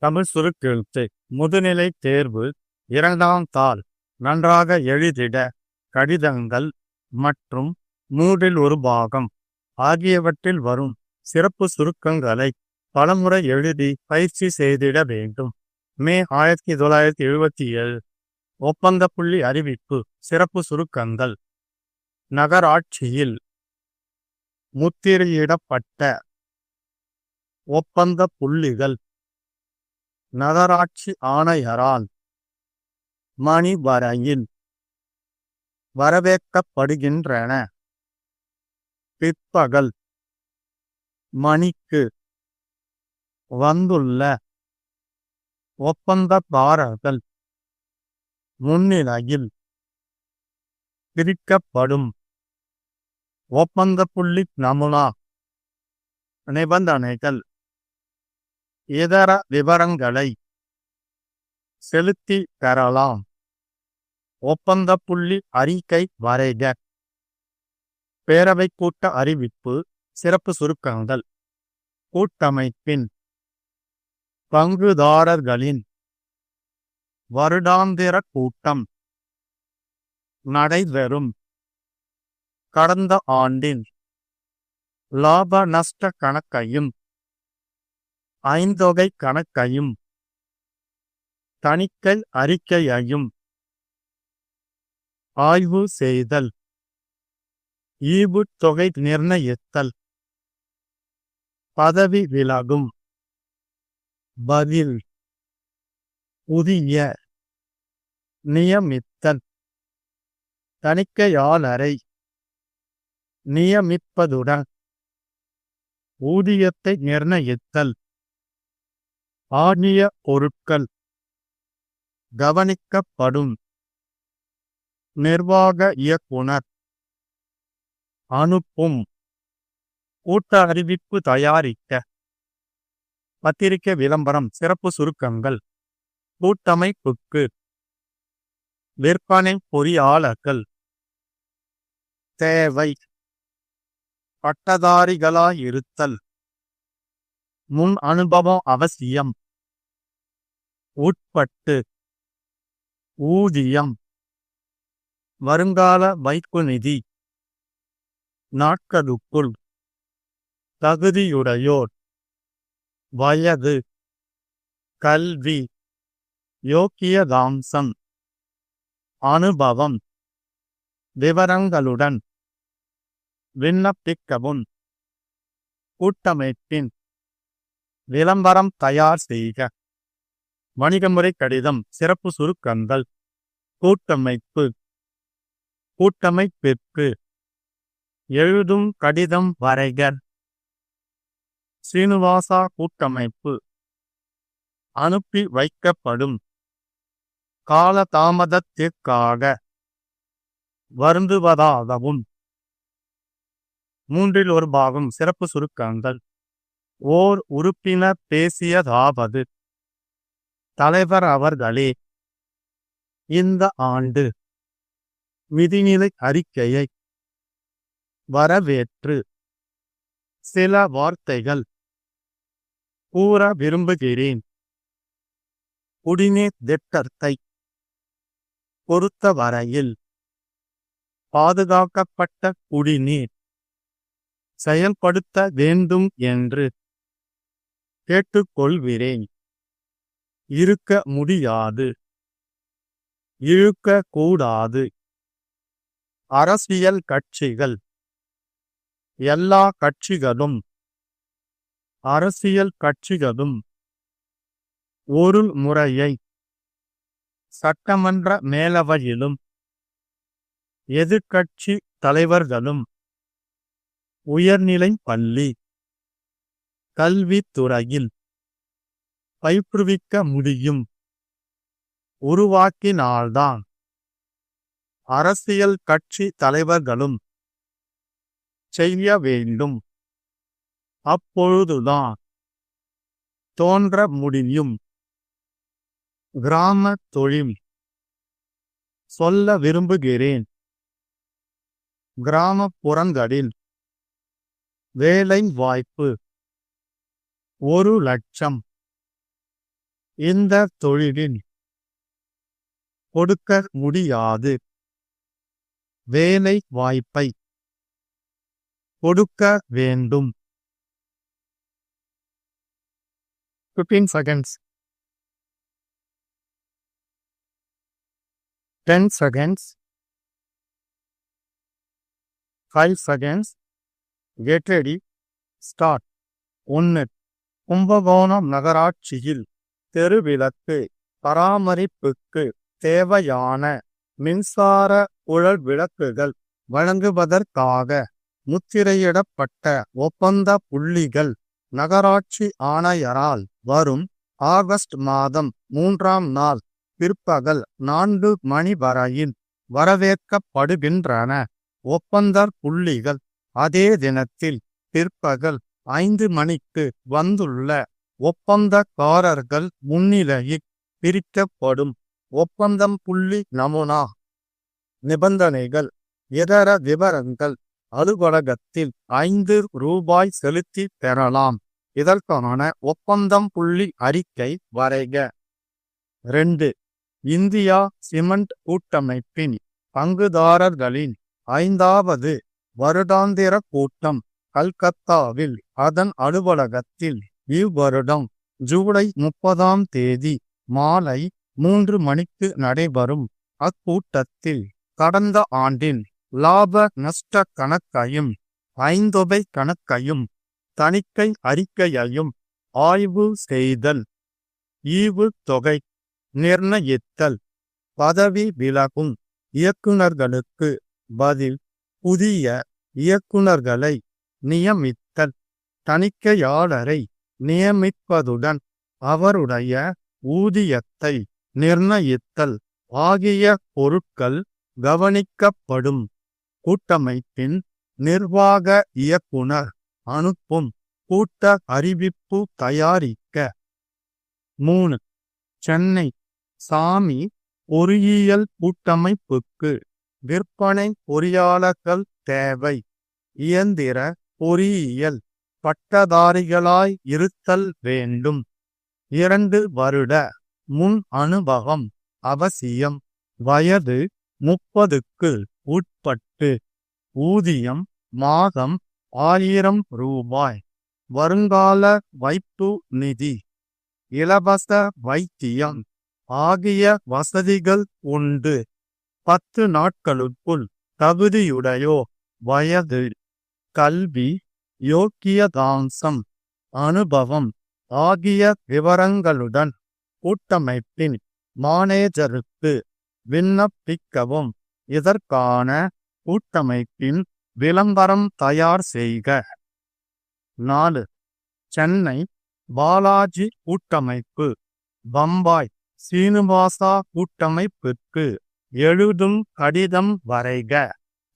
தமிழ் சுருக்கெழுத்து முதுநிலை தேர்வு 2ஆம் தாள் நன்றாக எழுதிட கடிதங்கள் மற்றும் 1/3 பாகம் ஆகியவற்றில் வரும் சிறப்பு சுருக்கங்களை பலமுறை எழுதி பயிற்சி செய்திட வேண்டும். மே 1977 ஒப்பந்த புள்ளி அறிவிப்பு சிறப்பு சுருக்கங்கள். நகராட்சியில் முத்திரையிடப்பட்ட ஒப்பந்த புள்ளிகள் நகராட்சி ஆணையரால் மணி வரையில் வரவேற்கப்படுகின்றன. பிற்பகல் மணிக்கு வந்துள்ள ஒப்பந்ததாரர்கள் முன்னிலையில் பிரிக்கப்படும் ஒப்பந்த புள்ளி நமுனா நிபந்தனைகள் இதர விவரங்களை செலுத்தி பெறலாம். ஒப்பந்த புள்ளி அறிக்கை வரைக. பேரவை கூட்ட அறிவிப்பு சிறப்பு சுருக்கங்கள். கூட்டமைப்பின் பங்குதாரர்களின் வருடாந்திர கூட்டம் நடைபெறும். கடந்த ஆண்டின் லாப நஷ்ட கணக்கையும் ஐந்தொகை கணக்கையும் தணிக்கை அறிக்கையையும் ஆய்வு செய்தல். ஈவுத்தொகை நிர்ணயித்தல். பதவி விலகும் பதில் புதிய நியமித்தல். தணிக்கையாளரை நியமிப்பதுடன் ஊதியத்தை நிர்ணயித்தல் ஆகிய பொருட்கள் கவனிக்கப்படும். நிர்வாக இயக்குனர் அனுப்பும். கூட்ட அறிவிப்பு தயாரிக்க பத்திரிகை விளம்பரம் சிறப்பு சுருக்கங்கள். கூட்டமைப்புக்கு விற்பனை பொறியாளர்கள் தேவை. பட்டதாரிகளாயிருத்தல். முன் அனுபவம் அவசியம். உட்பட்டு ஊதியம். வருங்கால வைப்பு நிதி. நாட்களுக்குள். தகுதியுடையோர். வயது. கல்வி. யோக்கியதாம்சம். அனுபவம். விவரங்களுடன் விண்ணப்பிக்கவும். கூட்டமைப்பின் விளம்பரம் தயார் செய்க. வணிகமுறை கடிதம் சிறப்பு சுருக்கங்கள். கூட்டமைப்பு. கூட்டமைப்பிற்கு எழுதும் கடிதம் வரைக. சீனிவாசா கூட்டமைப்பு அனுப்பி வைக்கப்படும். காலதாமதத்திற்காக வருந்துவதாகவும். 1/3 பாகம் சிறப்பு சுருக்கங்கள். ஓர் உறுப்பினர் பேசியதாவது: தலைவர் அவர்களே, இந்த ஆண்டு நிதிநிலை அறிக்கையை வரவேற்று சில வார்த்தைகள் கூற விரும்புகிறேன். குடிநீர் திட்டத்தை பொறுத்தவரையில் பாதுகாக்கப்பட்ட குடிநீர் செயல்படுத்த வேண்டும் என்று கேட்டுக்கொள்கிறேன். இருக்க முடியாது. இழுக்க கூடாது. அரசியல் கட்சிகள் எல்லா கட்சிகளும் அரசியல் கட்சிகளும் ஒரு முறையை சட்டமன்ற மேலவையிலும் எதிர்க்கட்சி தலைவர்களும் உயர்நிலை பள்ளி கல்வித்துறையில் பயிற்றுவிக்க முடியும் உருவாக்கினால்தான் அரசியல் கட்சி தலைவர்களும் செய்ய வேண்டும். அப்பொழுதுதான் தோன்ற முடியும். கிராம தொழில் சொல்ல விரும்புகிறேன். கிராமப்புறங்களில் வேலை வாய்ப்பு 1,00,000 இந்த தொழிலில் கொடுக்க முடியாது. வேலை வாய்ப்பை கொடுக்க வேண்டும். 15 seconds. 10 seconds. 5 seconds. Get ready. Start. 1. Kumbakonam நகராட்சியில் தெருவிளக்கு பராமரிப்புக்கு தேவையான மின்சார குழல் விளக்குகள் வழங்குவதற்காக முத்திரையிடப்பட்ட ஒப்பந்த புள்ளிகள் நகராட்சி ஆணையரால் வரும் ஆகஸ்ட் மாதம் 3ஆம் நாள் பிற்பகல் 4 மணி வரையில் வரவேற்கப்படுகின்றன. ஒப்பந்தர் புள்ளிகள் அதே தினத்தில் பிற்பகல் 5 மணிக்கு வந்துள்ள ஒப்பந்தக்காரர்கள் முன்னிலையில் பிரிக்கப்படும். ஒப்பந்தம் புள்ளி நமூனா நிபந்தனைகள் இதர விவரங்கள் அலுவலகத்தில் 5 ரூபாய் செலுத்தி பெறலாம். இதற்கான ஒப்பந்தம் புள்ளி அறிக்கை வரைக. 2. இந்தியா சிமெண்ட் கூட்டமைப்பின் பங்குதாரர்களின் 5வது வருடாந்திர கூட்டம் கல்கத்தாவில் அதன் அலுவலகத்தில் இவ்வருடம் ஜூலை 30ஆம் தேதி மாலை 3 மணிக்கு நடைபெறும். அக்கூட்டத்தில் கடந்த ஆண்டின் லாப நஷ்ட கணக்கையும் 5தொகை கணக்கையும் தணிக்கை அறிக்கையையும் ஆய்வு செய்தல், ஈவு தொகை நிர்ணயித்தல், பதவி விலகும் இயக்குநர்களுக்கு பதில் புதிய இயக்குநர்களை நியமித்தல், தணிக்கையாளரை நியமிப்பதுடன் அவருடைய ஊதியத்தை நிர்ணயித்தல் ஆகிய பொருட்கள் கவனிக்கப்படும். கூட்டமைப்பின் நிர்வாக இயக்குனர் அனுப்பும் கூட்ட அறிவிப்பு தயாரிக்க. 3. சென்னை சாமி பொறியியல் கூட்டமைப்புக்கு விற்பனை பொறியாளர்கள் தேவை. இயந்திர பொறியியல் பட்டதாரிகளாய் இருத்தல் வேண்டும். 2 வருட முன் அனுபவம் அவசியம். வயது 30க்கு உட்பட்டு. ஊதியம் மாதம் 1000 ரூபாய். வருங்கால வைப்பு நிதி, இலவச வைத்தியம் ஆகிய வசதிகள் உண்டு. 10 நாட்களுக்குள் தகுதியுடையோ வயது, கல்வி, யோக்கியதாம்சம், அனுபவம் ஆகிய விவரங்களுடன் கூட்டமைப்பின் மானேஜருக்கு விண்ணப்பிக்கவும். இதற்கான கூட்டமைப்பின் விளம்பரம் தயார் செய்க. 4. சென்னை பாலாஜி கூட்டமைப்பு பம்பாய் சீனிவாசா கூட்டமைப்புக்கு எழுதும் கடிதம் வரைக.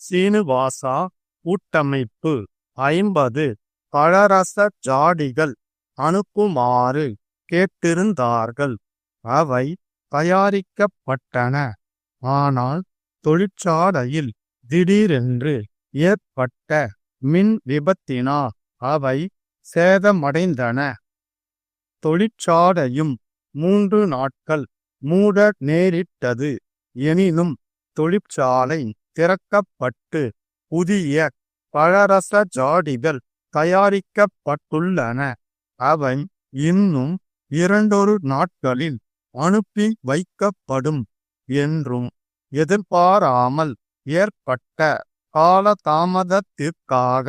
சீனிவாசா கூட்டமைப்பு 50 பழரச ஜாடிகள் அனுப்புமாறு கேட்டிருந்தார்கள். அவை தயாரிக்கப்பட்டன. ஆனால் தொழிற்சாலையில் திடீரென்று ஏற்பட்ட மின் விபத்தினால் அவை சேதமடைந்தன. தொழிற்சாலையும் 3 நாட்கள் மூட நேரிட்டது. எனினும் தொழிற்சாலை திறக்கப்பட்டு புதிய பழரச ஜாடிகள் தயாரிக்கப்பட்டுள்ளன. அவை இன்னும் 2 நாட்களில் அனுப்பி வைக்கப்படும் என்றும் எதிர்பாராமல் ஏற்பட்ட காலதாமதத்திற்காக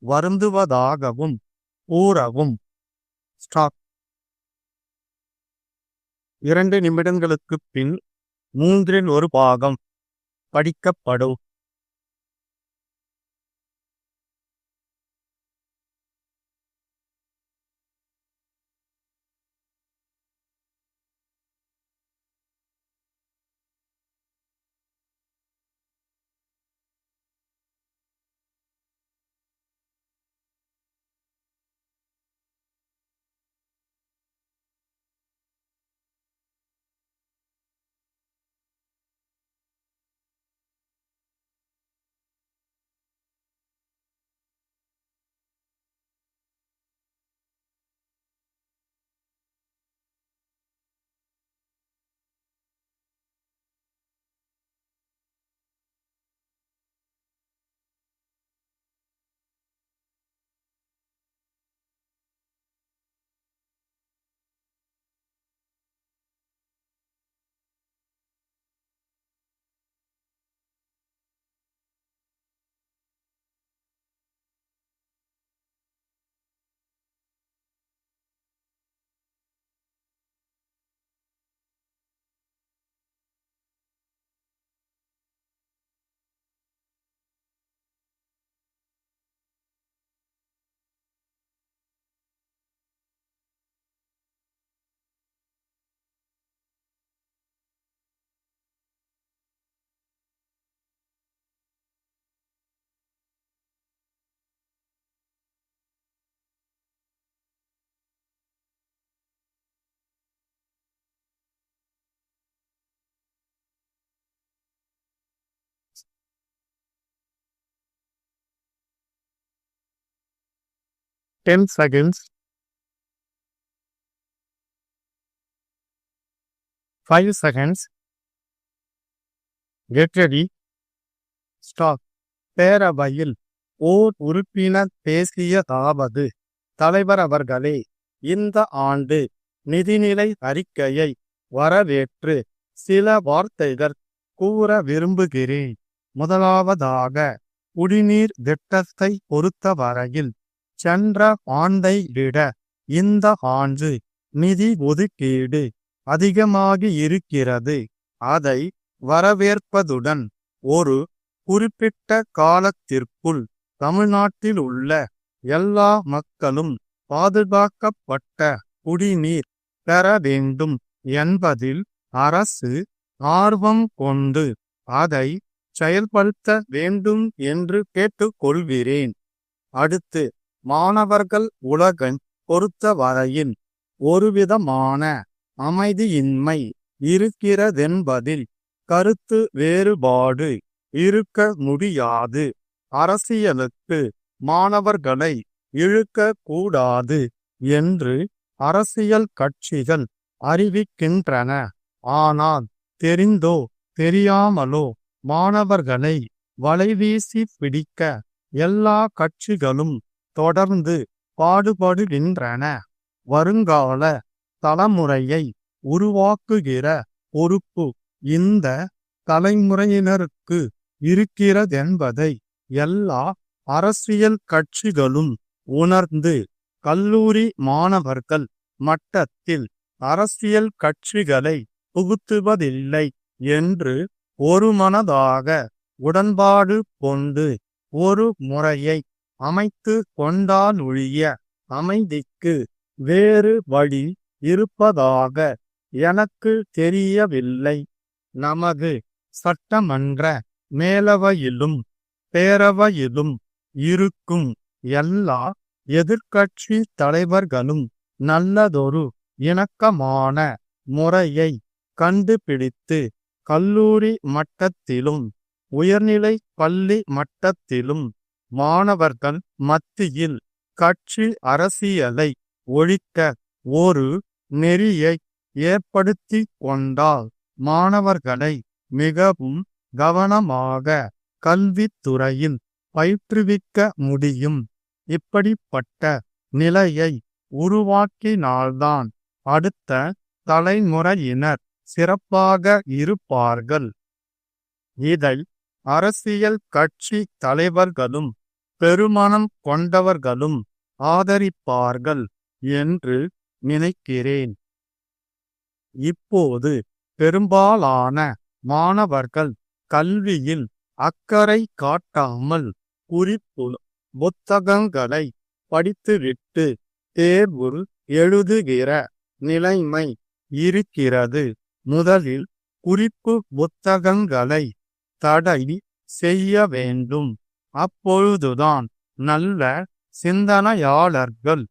வருந்துவதாகவும் கூறவும். ஸ்டாப். 2 நிமிடங்களுக்குப் பின் 3இல் ஒரு பாகம் படிக்கப்படும். 10 seconds. 5 seconds. Get ready. Stop. பேரவையில் ஓர் உறுப்பினர் பேசியதாவது: தலைவர் அவர்களே, இந்த ஆண்டு நிதிநிலை அறிக்கையை வரவேற்று சில வார்த்தைகள் கூற விரும்புகிறேன். முதலாவதாக, குடிநீர் திட்டத்தை பொறுத்தவரையில் சென்ற ஆண்டை விட இந்த ஆண்டு நிதி ஒதுக்கீடு அதிகமாகி இருக்கிறது. அதை வரவேற்பதுடன் ஒரு குறிப்பிட்ட காலத்திற்குள் தமிழ்நாட்டில் உள்ள எல்லா மக்களும் பாதுகாக்கப்பட்ட குடிநீர் பெற வேண்டும் என்பதில் அரசு ஆர்வம் கொண்டு அதை செயல்படுத்த வேண்டும் என்று கேட்டுக்கொள்கிறேன். அடுத்து, மாணவர்கள் உலகை பொறுத்தவரையில் ஒருவிதமான அமைதியின்மை இருக்கிறதென்பதில் கருத்து வேறுபாடு இருக்க முடியாது. அரசியலுக்கு மாணவர்களை இழுக்க கூடாது என்று அரசியல் கட்சிகள் அறிவிக்கின்றன. ஆனால் தெரிந்தோ தெரியாமலோ மாணவர்களை வலைவீசி பிடிக்க எல்லா கட்சிகளும் தொடர்ந்து பாடுபடுகின்றன. வருங்கால தலைமுறையை உருவாக்குகிற பொறுப்பு இந்த தலைமுறையினருக்கு இருக்கிறதென்பதை எல்லா அரசியல் கட்சிகளும் உணர்ந்து கல்லூரி மாணவர்கள் மட்டத்தில் அரசியல் கட்சிகளை புகுத்துவதில்லை என்று ஒருமனதாக உடன்பாடு கொண்டு ஒரு முறையை அமைத்து கொண்டாலொழிய அமைதிக்கு வேறு வழி இருப்பதாக எனக்கு தெரியவில்லை. நமது சட்டமன்ற மேலவையிலும் பேரவையிலும் இருக்கும் எல்லா எதிர்க்கட்சி தலைவர்களும் நல்லதொரு இணக்கமான முறையை கண்டுபிடித்து கல்லூரி மட்டத்திலும் உயர்நிலை பள்ளி மட்டத்திலும் மாணவர்கள் மத்தியில் கட்சி அரசியலை ஒழிக்க ஒரு நெறியை ஏற்படுத்தி கொண்டால் மாணவர்களை மிகவும் கவனமாக கல்வித்துறையில் பயிற்றுவிக்க முடியும். இப்படிப்பட்ட நிலையை உருவாக்கினால்தான் அடுத்த தலைமுறையினர் சிறப்பாக இருப்பார்கள். இதை அரசியல் கட்சி தலைவர்களும் பெருமனம் கொண்டவர்களும் ஆதரிப்பார்கள் என்று நினைக்கிறேன். இப்போது பெரும்பாலான மாணவர்கள் கல்வியில் அக்கறை காட்டாமல் குறிப்பு புத்தகங்களை படித்துவிட்டு தேர்வு எழுதுகிற நிலைமை இருக்கிறது. முதலில் குறிப்பு புத்தகங்களை தடை செய்ய வேண்டும். அப்பொழுதுதான் நல்ல சிந்தனையாளர்கள்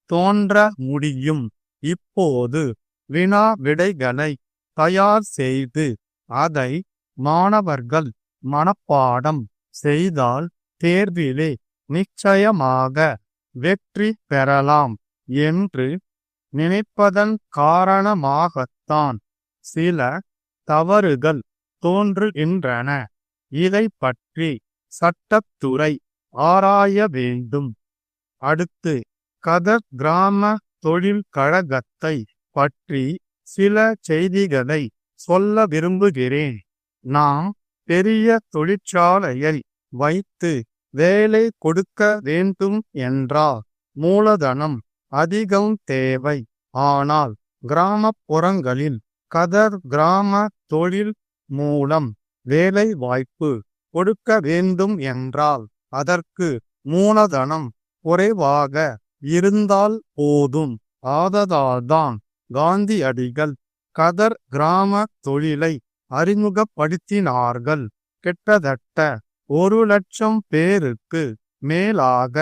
தோன்ற முடியும். இப்போது வினா விடைகளை தயார் செய்து அதை மாணவர்கள் மனப்பாடம் செய்தால் தேர்விலே நிச்சயமாக வெற்றி பெறலாம் என்று நினைப்பதன் காரணமாகத்தான் சில தவறுகள் தோன்றுகின்றன. இதை பற்றி சட்டத்துறை ஆராய வேண்டும். அடுத்து, கதர் கிராம தொழில் கழகத்தை பற்றி சில செய்திகளை சொல்ல விரும்புகிறேன். நாம் பெரிய தொழிற்சாலையை வைத்து வேலை கொடுக்க வேண்டும் என்றால் மூலதனம் அதிகம் தேவை. ஆனால் கிராமப்புறங்களில் கதர் கிராம தொழில் மூலம் வேலை வாய்ப்பு கொடுக்க வேண்டும் என்றால் அதற்கு மூலதனம் குறைவாக இருந்தால் போதும். ஆதலால்தான் காந்தியடிகள் கதர் கிராம தொழிலை அறிமுகப்படுத்தினார்கள். கிட்டத்தட்ட 1,00,000 பேருக்கு மேலாக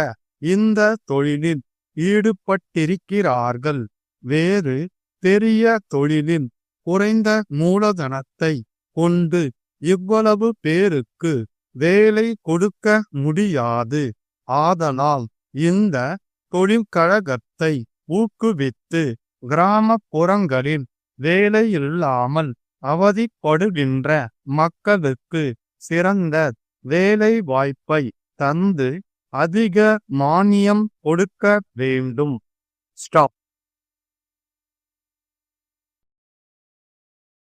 இந்த தொழிலில் ஈடுபட்டிருக்கிறார்கள். வேறு பெரிய தொழிலில் குறைந்த மூலதனத்தை கொண்டு இவ்வளவு பேருக்கு வேலை கொடுக்க முடியாது. ஆதலால் இந்த தொழிற்கழகத்தை ஊக்குவித்து கிராமப்புறங்களில் வேலையில்லாமல் அவதிப்படுகின்ற மக்களுக்கு சிறந்த வேலை வாய்ப்பை தந்து அதிக மானியம் கொடுக்க வேண்டும். ஸ்டாப்.